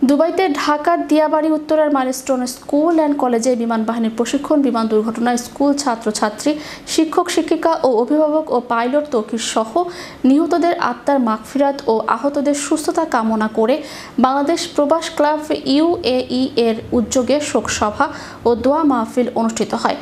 দুবাইতে ঢাকার দিয়াবাড়ি উত্তরার মাইলস্টোন স্কুল অ্যান্ড কলেজে বিমান বাহিনীর প্রশিক্ষণ বিমান দুর্ঘটনায় স্কুল ছাত্রছাত্রী, শিক্ষক শিক্ষিকা ও অভিভাবক ও পাইলট তৌকির সহ নিহতদের আত্মার মাগফিরাত ও আহতদের সুস্থতা কামনা করে বাংলাদেশ প্রবাস ক্লাব ইউএই এর উদ্যোগে শোক সভা ও দোয়া মাহফিল অনুষ্ঠিত হয়।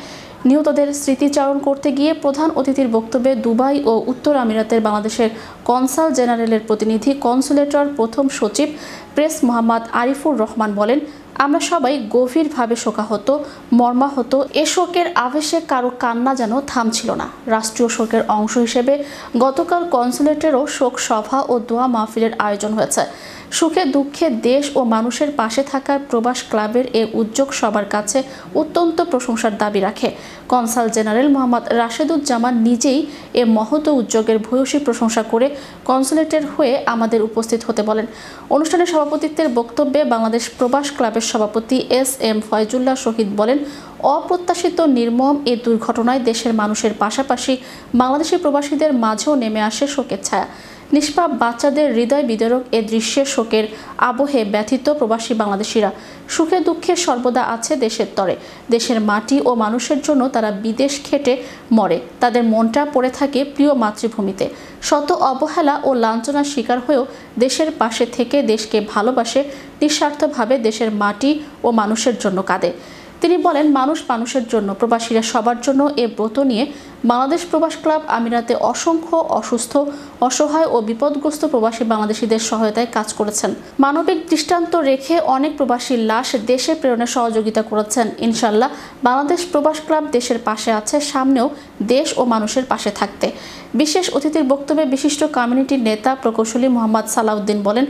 নিহতদের স্মৃতিচারণ করতে গিয়ে প্রধান অতিথির বক্তব্যে দুবাই ও উত্তর আমিরাতের বাংলাদেশের কনসাল জেনারেলের প্রতিনিধি কনসুলেটর প্রথম সচিব প্রেস মোহাম্মদ আরিফুর রহমান বলেন, আমরা সবাই গভীরভাবে শোকাহত, মর্মাহত। এ শোকের আবেশে কারো কান্না যেন থামছিল না। রাষ্ট্রীয় শোকের অংশ হিসেবে গতকাল কনসুলেটেরও শোক সভা ও দোয়া মাহফিলের আয়োজন হয়েছে। সুখে দুঃখে দেশ ও মানুষের পাশে থাকা প্রবাস ক্লাবের এ উদ্যোগ সবার কাছে অত্যন্ত প্রশংসার দাবি রাখে। কনসাল জেনারেল মোহাম্মদ রাশেদুজ্জামান নিজেই এ মহৎ উদ্যোগের ভূয়সী প্রশংসা করে কনসুলেটের হয়ে আমাদের উপস্থিত হতে বলেন। অনুষ্ঠানে সভাপতিত্বের বক্তব্যে বাংলাদেশ প্রবাস ক্লাবের সভাপতি এস.এম. ফয়জুল্লাহ শহীদ বলেন, অপ্রত্যাশিত নির্মম এ দুর্ঘটনায় দেশের মানুষের পাশাপাশি বাংলাদেশি প্রবাসীদের মাঝেও নেমে আসে শোকের ছায়া। নিষ্পাপ বাচ্চাদের হৃদয় বিদারক এ দৃশ্যের শোকের আবহে ব্যথিত প্রবাসী বাংলাদেশিরা। সুখে দুঃখে সর্বদা আছে দেশের তরে। দেশের মাটি ও মানুষের জন্য তারা বিদেশ খেটে মরে। তাদের মনটা পড়ে থাকে প্রিয় মাতৃভূমিতে। শত অবহেলা ও লাঞ্ছনার শিকার হয়েও দেশের পাশে থেকে দেশকে ভালোবাসে, নিঃস্বার্থভাবে দেশের মাটি ও মানুষের জন্য কাঁদে। তিনি বলেন, মানুষ মানুষের জন্য, প্রবাসীরা সবার জন্য এ ব্রত নিয়ে বাংলাদেশ প্রবাস ক্লাব আমিরাতে অসংখ্য অসুস্থ, অসহায় ও বিপদগ্রস্ত প্রবাসী বাংলাদেশিদের সহায়তায় কাজ করেছেন। মানবিক দৃষ্টান্ত রেখে অনেক প্রবাসীর লাশ দেশে প্রেরণে সহযোগিতা করেছেন। ইনশাআল্লাহ বাংলাদেশ প্রবাস ক্লাব দেশের পাশে আছে, সামনেও দেশ ও মানুষের পাশে থাকতে। বিশেষ অতিথির বক্তব্যে বিশিষ্ট কমিউনিটির নেতা প্রকৌশলী মোহাম্মদ সালাউদ্দিন বলেন,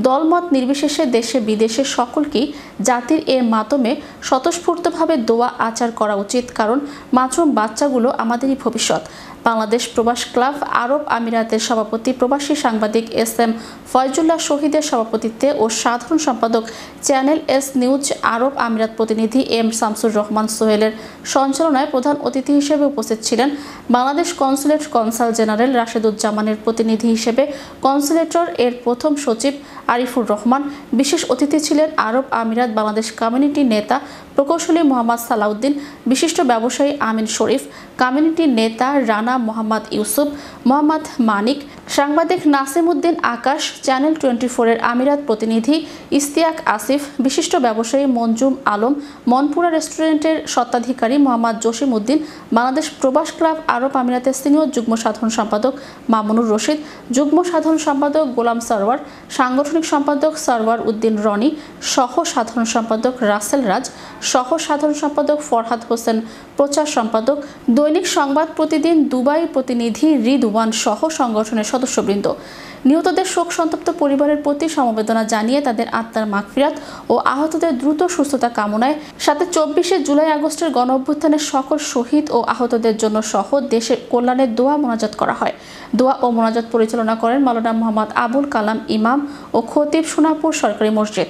দলমত নির্বিশেষে দেশে বিদেশে সকলকেই জাতির এ মাতমে স্বতঃস্ফূর্তভাবে দোয়া আচার করা উচিত, কারণ মাসুম বাচ্চাগুলো আমাদেরই ভবিষ্যৎ। বাংলাদেশ প্রবাস ক্লাব আরব আমিরাতের সভাপতি প্রবাসী সাংবাদিক এস.এম. ফয়জুল্লাহ শহীদের সভাপতিত্বে ও সাধারণ সম্পাদক চ্যানেল এস নিউজ আরব আমিরাত প্রতিনিধি এম শামসুর রহমান সোহেলের সঞ্চালনায় প্রধান অতিথি হিসেবে উপস্থিত ছিলেন বাংলাদেশ কনসুলেট কনসাল জেনারেল রাশেদুজ্জামানের প্রতিনিধি হিসেবে কনসুলেটর এর প্রথম সচিব আরিফুর রহমান। বিশেষ অতিথি ছিলেন আরব আমিরাত বাংলাদেশ কমিউনিটি নেতা প্রকৌশলী মোহাম্মদ সালাউদ্দিন, বিশিষ্ট ব্যবসায়ী আমিন শরীফ, কমিউনিটি নেতা রানা মোহাম্মদ ইউসুফ, মোহাম্মদ মানিক, সাংবাদিক নাসিম উদ্দিন আকাশ, চ্যানেল 24 এর আমিরাত প্রতিনিধি ইস্তিয়াক আসিফ, বিশিষ্ট ব্যবসায়ী মঞ্জুম আলম, মনপুরা রেস্টুরেন্টের স্বত্বাধিকারী মোহাম্মদ জসিম উদ্দিন, বাংলাদেশ প্রবাস ক্লাব আরব আমিরাতের সিনিয়র যুগ্ম সাধারণ সম্পাদক মামুনুর রশিদ, যুগ্ম সাধারণ সম্পাদক গোলাম সরওয়ার, সাংগঠনিক সম্পাদক সরওয়ার উদ্দিন রনি, সহ সাধারণ সম্পাদক রাসেল রাজ, সহ সাধারণ সম্পাদক ফরহাদ হোসেন, প্রচার সম্পাদক দৈনিক সংবাদ প্রতিদিন দুবাই প্রতিনিধি রিদওয়ান সহ সংগঠনের সদস্যবৃন্দ। নিহতদের শোক সন্তপ্ত পরিবারের প্রতি সমবেদনা জানিয়ে তাদের আত্মার মাগফিরাত ও আহতদের দ্রুত সুস্থতা কামনায় সাথে 24 জুলাই আগস্টের গণঅভ্যুত্থানের সকল শহীদ ও আহতদের জন্য সহ দেশের কল্যাণের দোয়া মোনাজাত করা হয়। দোয়া ও মোনাজাত পরিচালনা করেন মাওলানা মোহাম্মদ আবুল কালাম ইমাম ও খতিব সোনাপুর সরকারি মসজিদ।